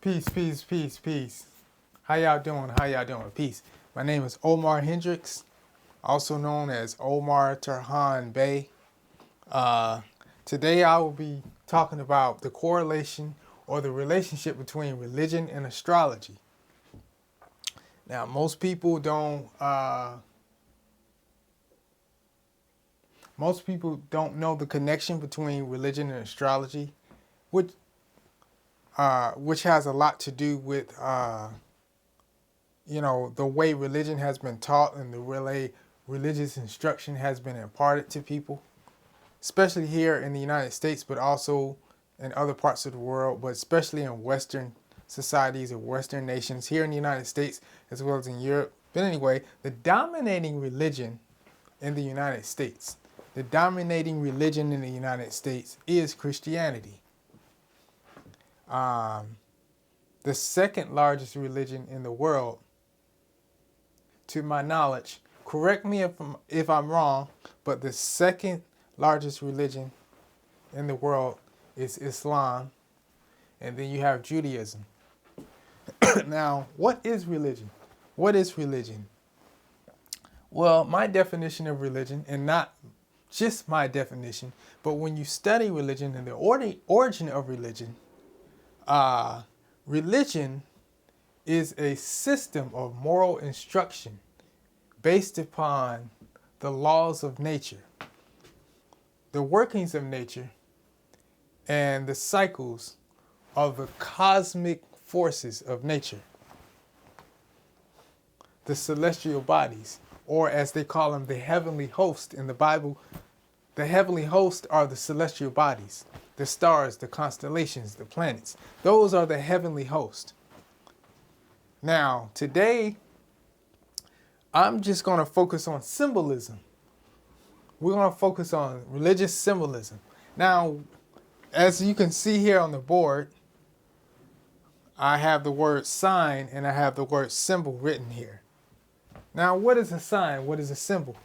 Peace, peace, peace, peace. How y'all doing? How y'all doing? Peace. My name is Omar Hendricks, also known as Omar Turhan Bey. Uh, Today I will be talking about the correlation or the relationship between religion and astrology. Now, most people don't know the connection between religion and astrology, which which has a lot to do with the way religion has been taught and the way religious instruction has been imparted to people, especially here in the United States, but also in other parts of the world, but especially in Western societies or Western nations, here in the United States as well as in Europe. But anyway, the dominating religion in the United States, is Christianity. The second largest religion in the world, to my knowledge, correct me if I'm wrong, but the second largest religion in the world is Islam, and then you have Judaism. Now, what is religion? What is religion? Well, my definition of religion, and not just my definition, but when you study religion and the origin of religion, religion is a system of moral instruction based upon the laws of nature, the workings of nature, and the cycles of the cosmic forces of nature, the celestial bodies, or as they call them, the heavenly host in the Bible. The heavenly host are the celestial bodies, the stars, the constellations, the planets. Those are the heavenly host. Now, today, I'm just going to focus on symbolism. We're going to focus on religious symbolism. Now, as you can see here on the board, I have the word sign and I have the word symbol written here. Now, what is a sign? What is a symbol?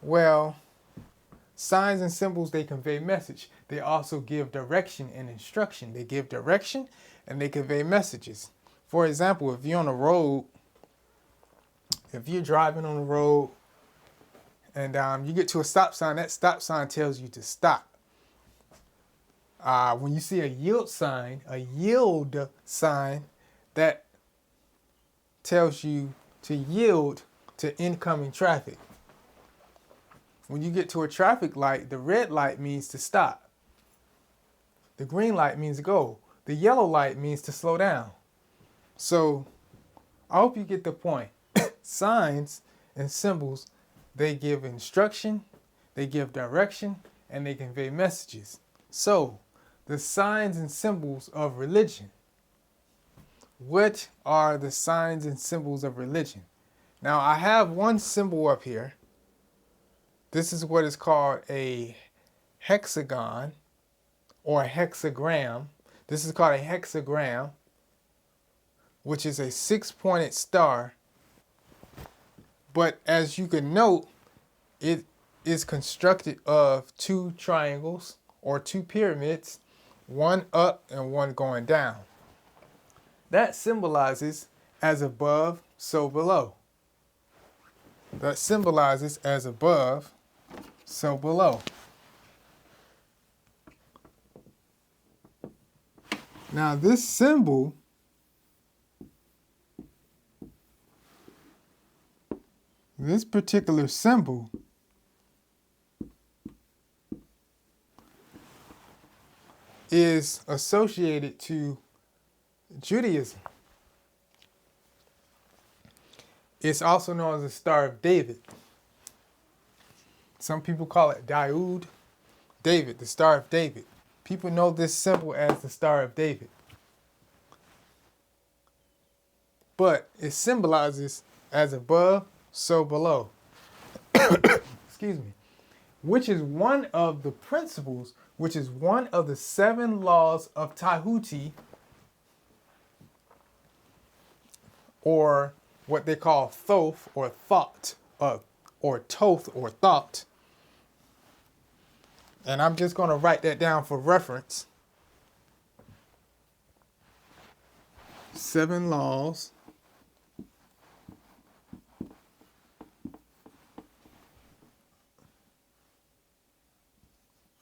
Well, signs and symbols, they convey message. They also give direction and instruction. They give direction and they convey messages. For example, if you're driving on the road and you get to a stop sign, that stop sign tells you to stop. When you see a yield sign, that tells you to yield to incoming traffic. When you get to a traffic light, the red light means to stop. The green light means to go. The yellow light means to slow down. So I hope you get the point. Signs and symbols, they give instruction, they give direction, and they convey messages. So the signs and symbols of religion. What are the signs and symbols of religion? Now, I have one symbol up here. This is what is called a hexagon or a hexagram. This is called a hexagram, which is a 6-pointed star. But as you can note, it is constructed of 2 triangles or 2 pyramids, one up and one going down. That symbolizes as above, so below. That symbolizes as above, so below. Now this symbol this particular symbol is associated to Judaism. It's also known as the Star of David. Some people call it David, the Star of David. People know this symbol as the Star of David. But it symbolizes as above, so below. Excuse me. Which is one of the principles, which is one of the 7 laws of Tahuti, or what they call Thoth or thought, or Toth or thought. And I'm just going to write that down for reference. 7 laws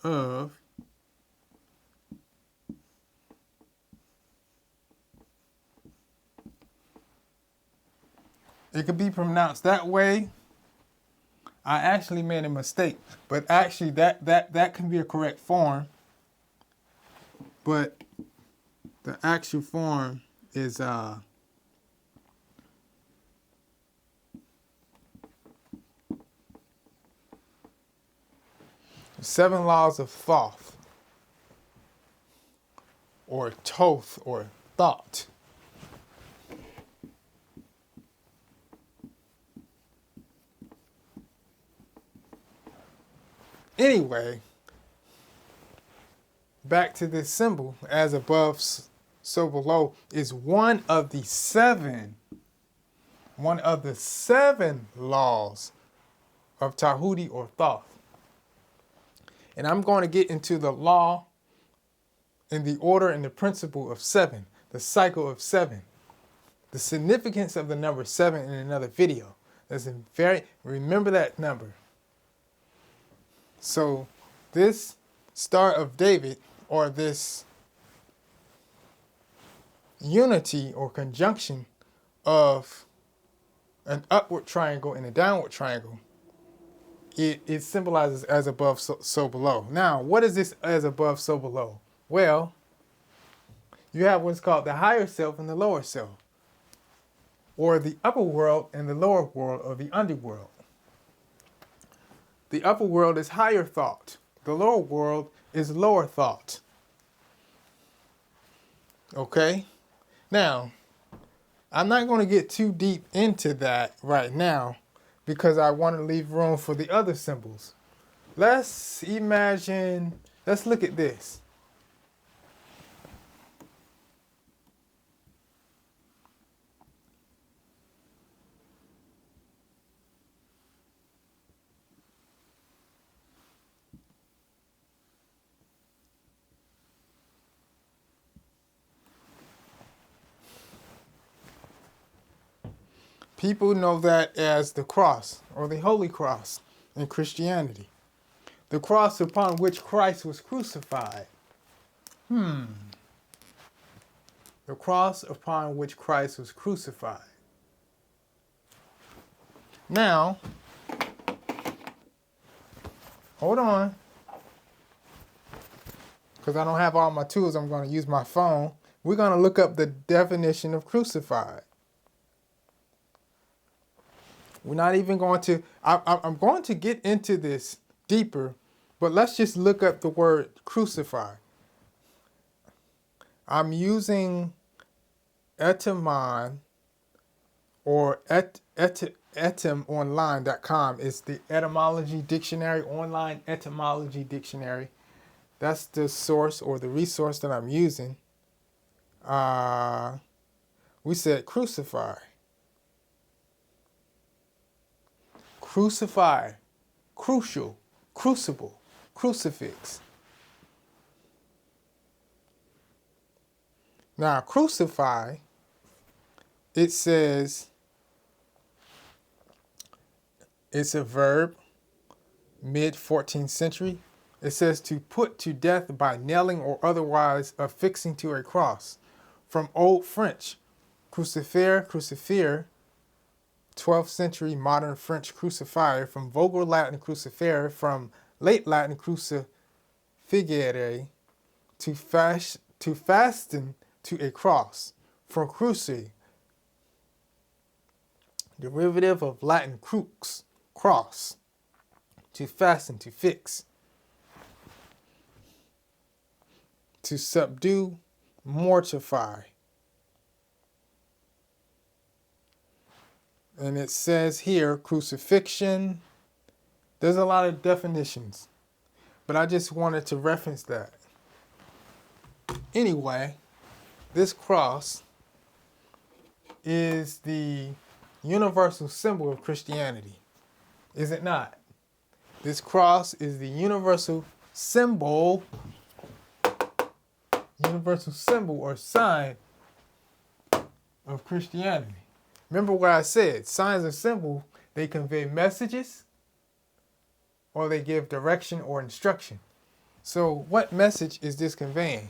of it could be pronounced that way. I actually made a mistake, but actually that can be a correct form. But the actual form is 7 laws of Thoth, or Toth, or thought. Anyway, back to this symbol, as above, so below, is one of the seven laws of Tahuti or Thoth. And I'm going to get into the law and the order and the principle of 7, the cycle of 7, the significance of the number 7 in another video. Remember that number. So this Star of David, or this unity or conjunction of an upward triangle and a downward triangle, it symbolizes as above, so below. Now, what is this as above, so below? Well, you have what's called the higher self and the lower self, or the upper world and the lower world, or the underworld. The upper world is higher thought. The lower world is lower thought. Okay? Now, I'm not going to get too deep into that right now because I want to leave room for the other symbols. Let's look at this. People know that as the cross, or the Holy Cross in Christianity. The cross upon which Christ was crucified. The cross upon which Christ was crucified. Now, hold on. Because I don't have all my tools, I'm going to use my phone. We're going to look up the definition of crucified. We're not even going to, I'm going to get into this deeper, but let's just look up the word crucify. I'm using etymon, or etymonline.com. It's the etymology dictionary, online etymology dictionary. That's the source or the resource that I'm using. We said crucify. Crucify, crucial, crucible, crucifix. Now, crucify, it says, it's a verb, mid-14th century. It says to put to death by nailing or otherwise affixing to a cross. From Old French, crucifier, 12th century modern French crucifier, from Vulgar Latin crucifere, from late Latin crucifigere, to fasten to a cross, from cruci, derivative of Latin crux, cross, to fasten, to fix, to subdue, mortify. And it says here, crucifixion. There's a lot of definitions, but I just wanted to reference that. Anyway, this cross is the universal symbol of Christianity, is it not? This cross is the universal symbol or sign of Christianity. Remember what I said, signs and symbols, they convey messages or they give direction or instruction. So what message is this conveying?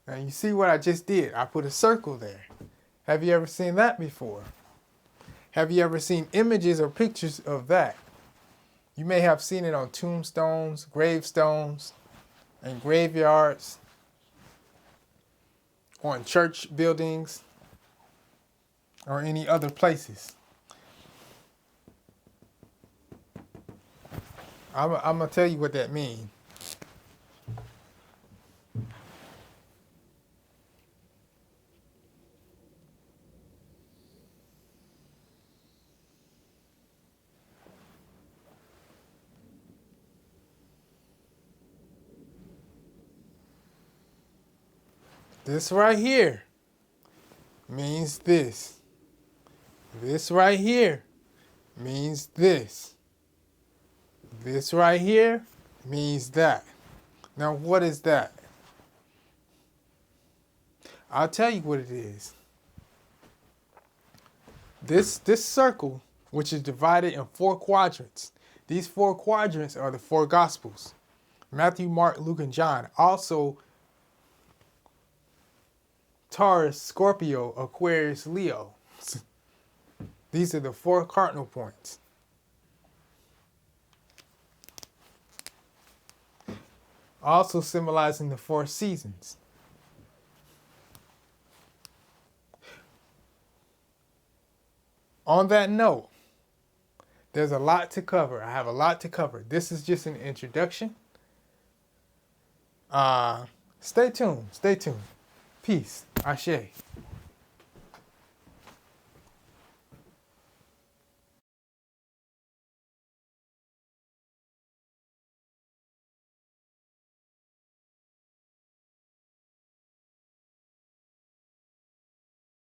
Now you see what I just did? I put a circle there. Have you ever seen that before? Have you ever seen images or pictures of that? You may have seen it on tombstones, gravestones, and graveyards, on church buildings, or any other places. I'm going to tell you what that means. This right here means this. This right here means this. This right here means that. Now, what is that? I'll tell you what it is. This circle, which is divided in 4 quadrants, these 4 quadrants are the 4 Gospels. Matthew, Mark, Luke, and John. Also, Taurus, Scorpio, Aquarius, Leo. These are the 4 cardinal points. Also symbolizing the 4 seasons. On that note, there's a lot to cover. I have a lot to cover. This is just an introduction. Stay tuned. Stay tuned. Peace. Ashe.